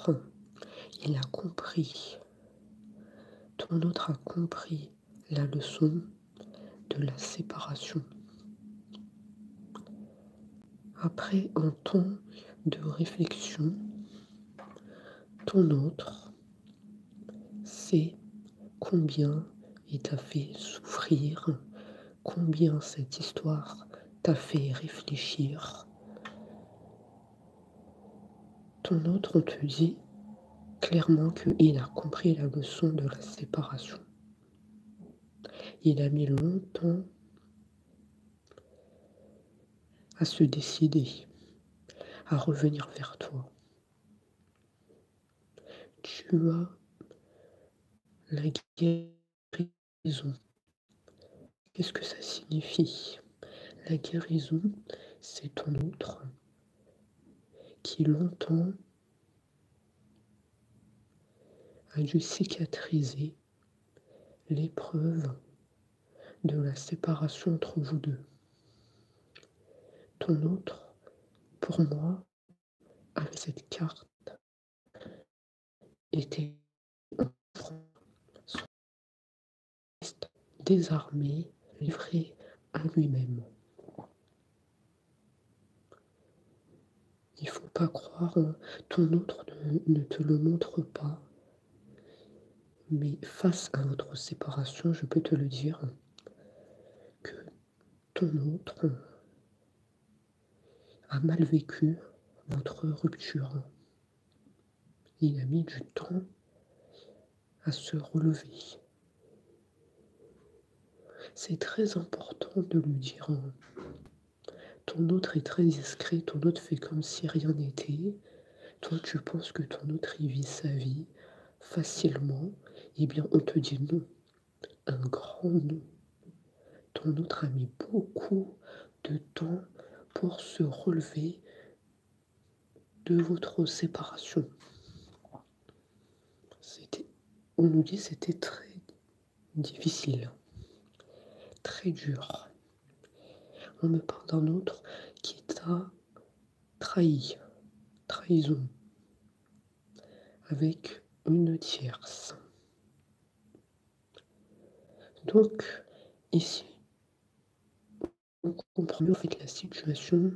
autre, il a compris, ton autre a compris la leçon de la séparation. Après un temps de réflexion, ton autre sait combien il t'a fait souffrir, combien cette histoire t'a fait réfléchir. Ton autre, on te dit clairement qu'il a compris la leçon de la séparation. Il a mis longtemps à se décider, à revenir vers toi. Tu as la guérison. Qu'est-ce que ça signifie? La guérison, c'est ton autre qui longtemps a dû cicatriser l'épreuve de la séparation entre vous deux. Ton autre, pour moi, avec cette carte, était désarmé, livré à lui-même. Il ne faut pas croire, ton autre ne te le montre pas, mais face à votre séparation, je peux te le dire, que ton autre a mal vécu votre rupture. Il a mis du temps à se relever. C'est très important de lui dire. Ton autre est très discret, ton autre fait comme si rien n'était. Toi, tu penses que ton autre y vit sa vie facilement. Eh bien, on te dit non. Un grand non. Ton autre a mis beaucoup de temps pour se relever de votre séparation. On nous dit que c'était très difficile, très dur. On me parle d'un autre qui t'a trahi, trahison, avec une tierce. Donc, ici, on comprend mieux en fait la situation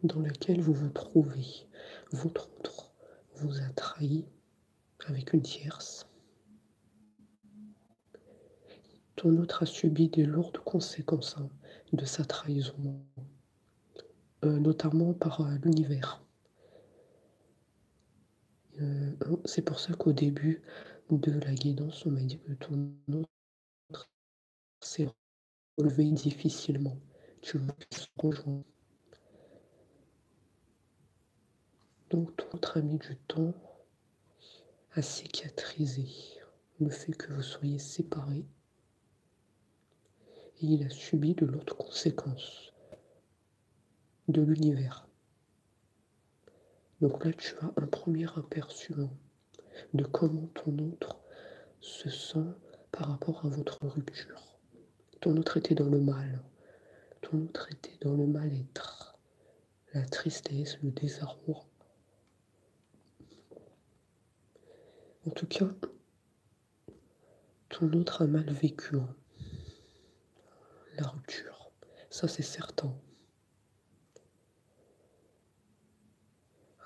dans laquelle vous vous trouvez. Votre autre vous a trahi avec une tierce. Ton autre a subi des lourdes conséquences de sa trahison, notamment par l'univers. C'est pour ça qu'au début de la guidance, on m'a dit que ton autre s'est relevé difficilement. Tu vois qu'ils se rejoignent. Donc ton autre a mis du temps à cicatriser le fait que vous soyez séparés et il a subi de l'autre conséquence de l'univers. Donc là, tu as un premier aperçu de comment ton autre se sent par rapport à votre rupture. Ton autre était dans le mal, ton autre était dans le mal-être, la tristesse, le désarroi. En tout cas, ton autre a mal vécu la rupture, ça c'est certain.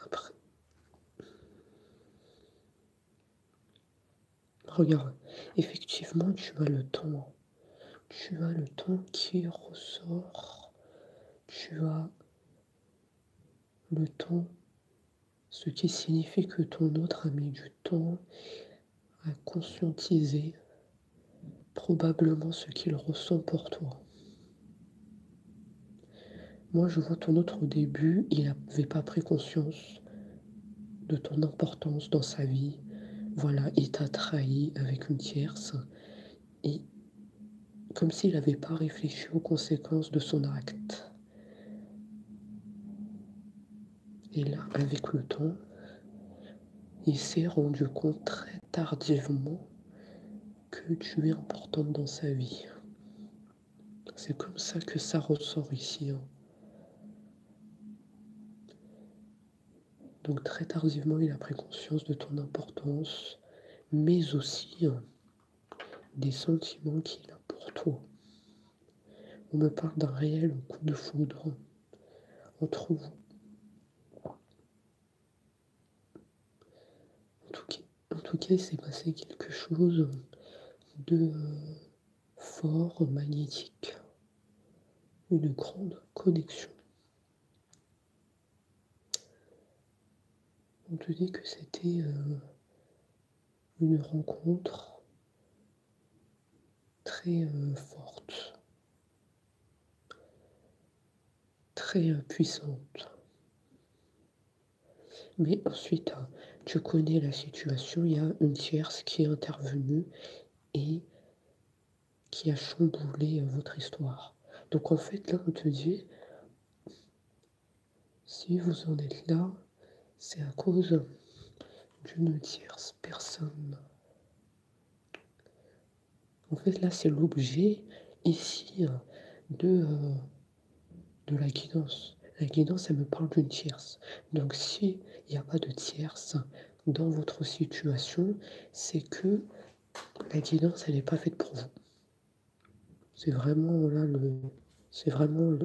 Après, regarde, effectivement, tu as le temps. Tu as le temps qui ressort. Tu as le temps, ce qui signifie que ton autre a mis du temps à conscientiser probablement ce qu'il ressent pour toi. Moi, je vois ton autre au début, il n'avait pas pris conscience de ton importance dans sa vie. Voilà, il t'a trahi avec une tierce. Et comme s'il n'avait pas réfléchi aux conséquences de son acte. Et là, avec le temps, il s'est rendu compte très tardivement que tu es importante dans sa vie. C'est comme ça que ça ressort ici. Donc très tardivement, il a pris conscience de ton importance, mais aussi des sentiments qu'il a pour toi. On me parle d'un réel coup de foudre entre vous. En tout cas, il s'est passé quelque chose de fort, magnétique, une grande connexion. On te dit que c'était une rencontre très forte, très puissante. Mais ensuite, tu connais la situation, il y a une tierce qui est intervenue et qui a chamboulé votre histoire. Donc en fait, là, on te dit, si vous en êtes là, c'est à cause d'une tierce personne. En fait, là, c'est l'objet ici de la guidance. La guidance, elle me parle d'une tierce. Donc, s'il n'y a pas de tierce dans votre situation, c'est que la guidance, elle n'est pas faite pour vous. C'est vraiment là c'est vraiment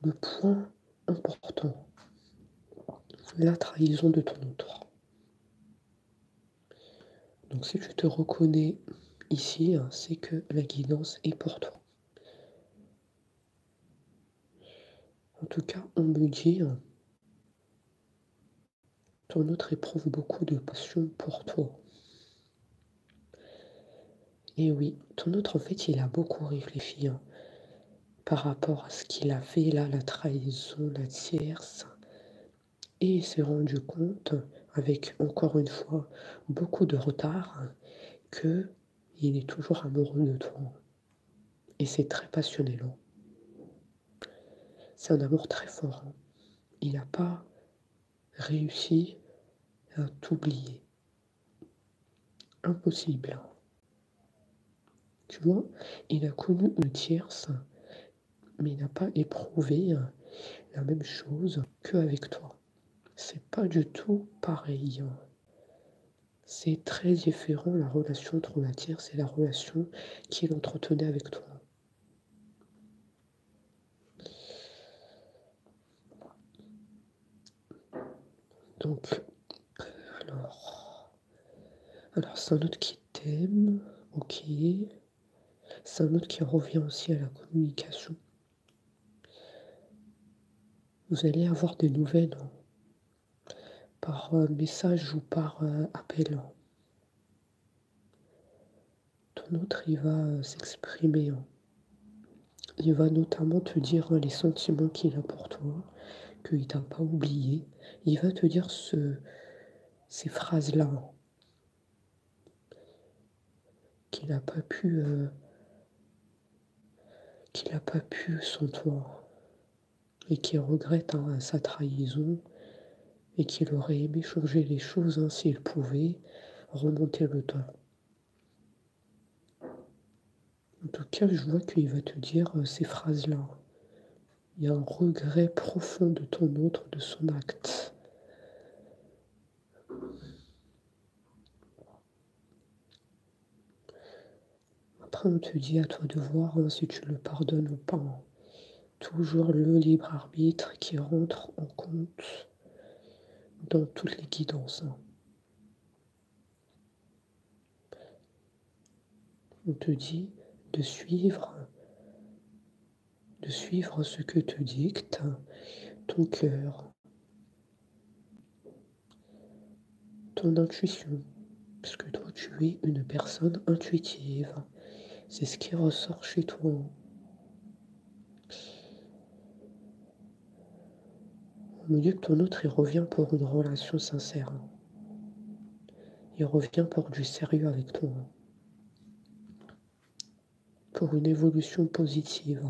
le point important. La trahison de ton autre. Donc, si tu te reconnais ici, c'est que la guidance est pour toi. En tout cas, on me dit, ton autre éprouve beaucoup de passion pour toi. Et oui, ton autre, en fait, il a beaucoup réfléchi par rapport à ce qu'il a fait là, la trahison, la tierce. Et il s'est rendu compte, avec encore une fois beaucoup de retard, que il est toujours amoureux de toi. Et c'est très passionnel. C'est un amour très fort. Il n'a pas réussi à t'oublier. Impossible. Tu vois, il a connu une tierce, mais il n'a pas éprouvé la même chose qu'avec toi. C'est pas du tout pareil. C'est très différent la relation entre la tierce et la relation qu'il entretenait avec toi. Donc, alors c'est un autre qui t'aime, ok. C'est un autre qui revient aussi à la communication. Vous allez avoir des nouvelles par message ou par appel. Ton autre, il va s'exprimer. Il va notamment te dire les sentiments qu'il a pour toi, qu'il t'a pas oublié. Il va te dire ces phrases-là qu'il n'a pas pu, sans toi, et qu'il regrette sa trahison, et qu'il aurait aimé changer les choses s'il pouvait remonter le temps. En tout cas, je vois qu'il va te dire ces phrases-là. Il y a un regret profond de ton autre, de son acte. Après, on te dit à toi de voir si tu le pardonnes ou pas. Toujours le libre arbitre qui rentre en compte dans toutes les guidances. On te dit de suivre ce que te dicte ton cœur, ton intuition, parce que toi tu es une personne intuitive, c'est ce qui ressort chez toi. On me dit que ton autre il revient pour une relation sincère, il revient pour du sérieux avec toi, pour une évolution positive,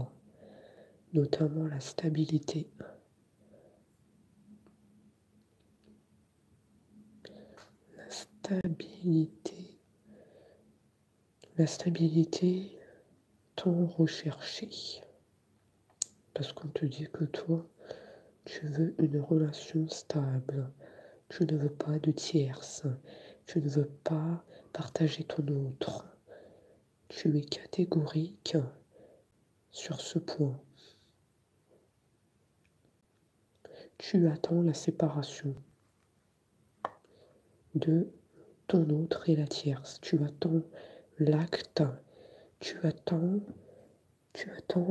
notamment la stabilité. La stabilité tant recherchée. Parce qu'on te dit que toi, Tu veux une relation stable. Tu ne veux pas de tierce. Tu ne veux pas partager ton autre. Tu es catégorique sur ce point. Tu attends la séparation de ton autre et la tierce. Tu attends l'acte. Tu attends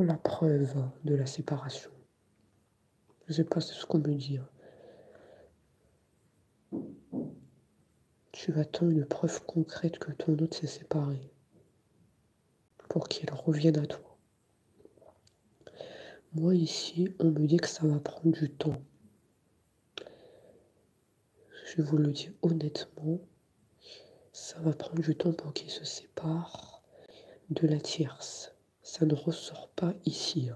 la preuve de la séparation. Je ne sais pas ce qu'on me dit. Tu attends une preuve concrète que ton autre s'est séparé pour qu'il revienne à toi. Moi ici, on me dit que ça va prendre du temps. Je vous le dis honnêtement, ça va prendre du temps pour qu'il se sépare de la tierce. Ça ne ressort pas ici,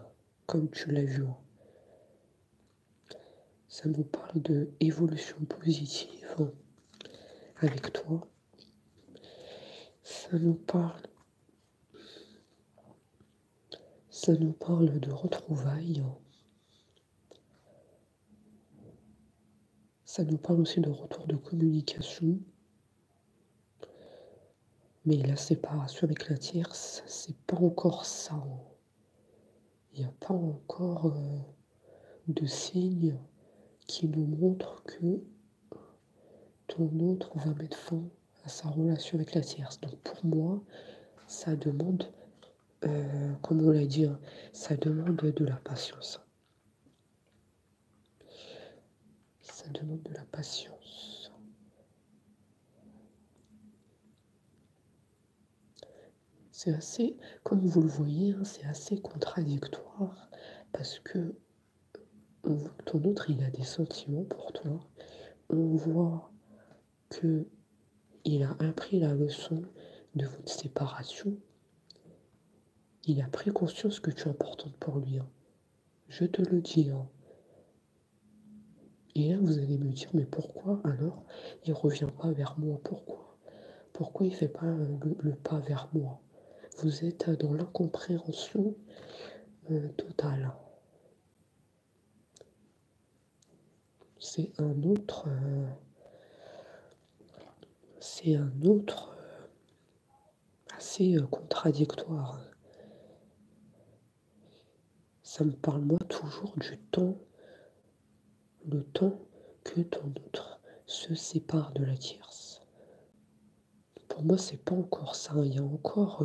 comme tu l'as vu. Ça nous parle de évolution positive avec toi. Ça nous parle de retrouvailles. Ça nous parle aussi de retour de communication. Mais la séparation avec la tierce, c'est pas encore ça. Il n'y a pas encore de signes qui nous montrent que ton autre va mettre fin à sa relation avec la tierce. Donc pour moi, ça demande, comme on l'a dit, ça demande de la patience. Ça demande de la patience. C'est assez, comme vous le voyez, c'est assez contradictoire parce que on voit que ton autre, il a des sentiments pour toi. On voit que il a appris la leçon de votre séparation. Il a pris conscience que tu es importante pour lui. Je te le dis. Et là, vous allez me dire, mais pourquoi alors il ne revient pas vers moi? Pourquoi il ne fait pas le pas vers moi? Vous êtes dans l'incompréhension totale. C'est un autre assez contradictoire. Ça me parle moi toujours du temps, le temps que ton autre se sépare de la tierce. Pour moi, c'est pas encore ça. Il y a encore,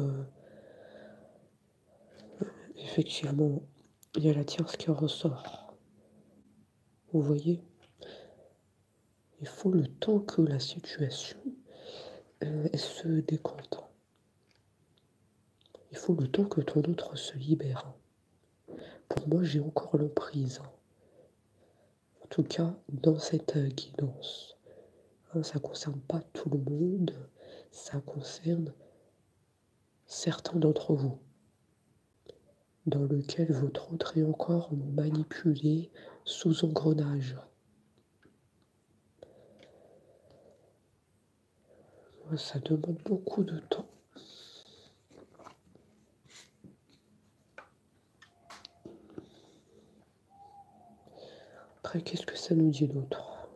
effectivement, il y a la tierce qui ressort. Vous voyez? Il faut le temps que la situation elle se décompte. Il faut le temps que ton autre se libère. Pour moi, j'ai encore l'emprise. En tout cas, dans cette guidance. Ça ne concerne pas tout le monde, ça concerne certains d'entre vous, dans lequel votre autre est encore manipulé sous engrenage. Ça demande beaucoup de temps. Après, qu'est-ce que ça nous dit d'autre?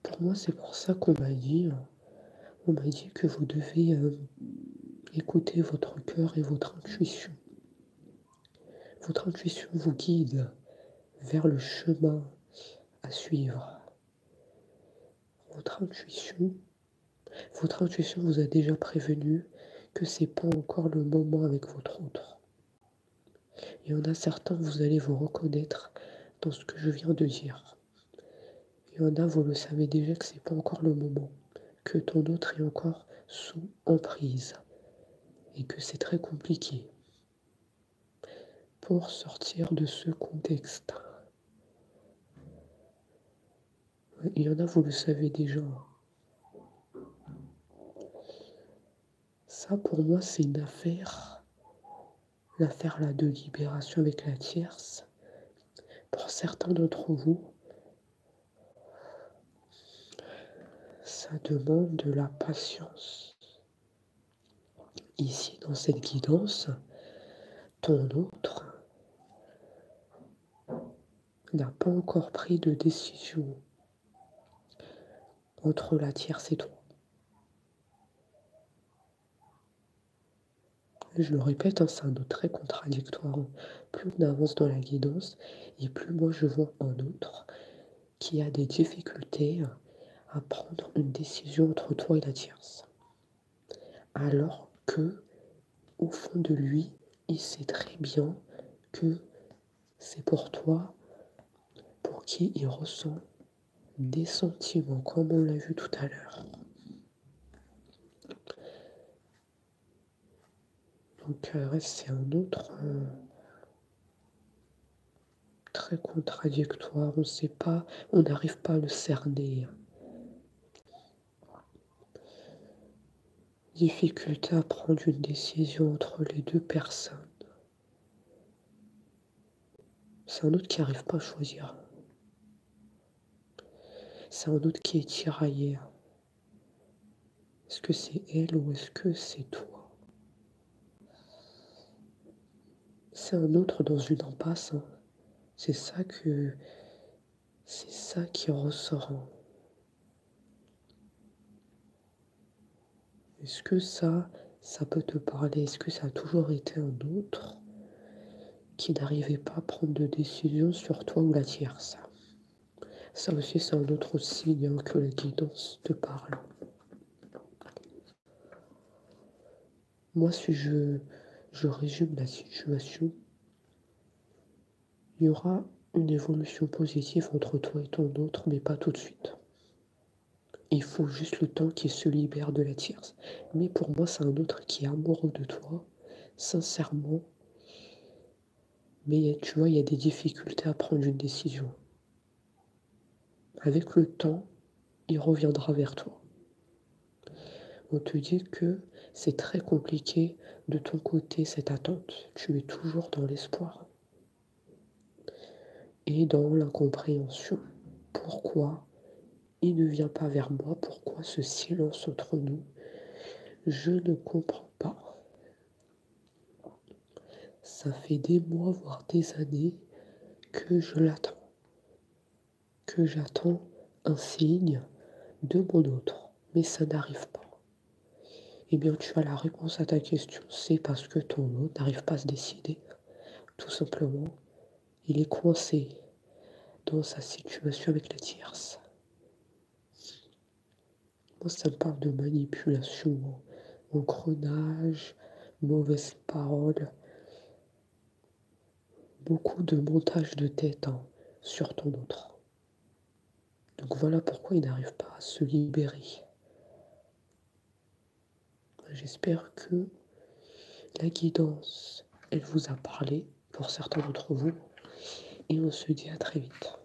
Pour moi, c'est pour ça qu'on m'a dit que vous devez écouter votre cœur et votre intuition. Votre intuition vous guide vers le chemin à suivre. Votre intuition vous a déjà prévenu que c'est pas encore le moment avec votre autre. Il y en a certains, vous allez vous reconnaître dans ce que je viens de dire. Il y en a, vous le savez déjà que c'est pas encore le moment, que ton autre est encore sous emprise et que c'est très compliqué pour sortir de ce contexte. Il y en a, vous le savez déjà. Ça, pour moi, c'est une affaire là de libération avec la tierce. Pour certains d'entre vous, ça demande de la patience. Ici, dans cette guidance, ton autre n'a pas encore pris de décision entre la tierce et toi. Je le répète, hein, c'est un autre très contradictoire. Plus on avance dans la guidance, et plus moi je vois un autre qui a des difficultés à prendre une décision entre toi et la tierce. Alors que, au fond de lui, il sait très bien que c'est pour toi, pour qui il ressent des sentiments, comme on l'a vu tout à l'heure. Donc c'est un autre très contradictoire, on sait pas, on n'arrive pas à le cerner. Difficulté à prendre une décision entre les deux personnes. C'est un autre qui n'arrive pas à choisir. C'est un autre qui est tiraillé. Est-ce que c'est elle ou est-ce que c'est toi? C'est un autre dans une impasse. Hein. C'est ça qui ressort. Hein. Est-ce que ça peut te parler? Est-ce que ça a toujours été un autre qui n'arrivait pas à prendre de décision sur toi ou la tierce? Ça aussi, c'est un autre signe hein, que la guidance te parle. Moi, si je résume la situation, il y aura une évolution positive entre toi et ton autre, mais pas tout de suite. Il faut juste le temps qu'il se libère de la tierce. Mais pour moi, c'est un autre qui est amoureux de toi, sincèrement. Mais tu vois, il y a des difficultés à prendre une décision. Avec le temps, il reviendra vers toi. On te dit que c'est très compliqué de ton côté cette attente. Tu es toujours dans l'espoir et dans l'incompréhension. Pourquoi il ne vient pas vers moi? Pourquoi ce silence entre nous? Je ne comprends pas. Ça fait des mois, voire des années que je l'attends. Que j'attends un signe de mon autre. Mais ça n'arrive pas. Eh bien, tu as la réponse à ta question. C'est parce que ton autre n'arrive pas à se décider. Tout simplement, il est coincé dans sa situation avec la tierce. Moi, ça me parle de manipulation, engrenage, mauvaises paroles, beaucoup de montage de tête hein, sur ton autre. Donc voilà pourquoi il n'arrive pas à se libérer. J'espère que la guidance, elle vous a parlé pour certains d'entre vous. Et on se dit à très vite.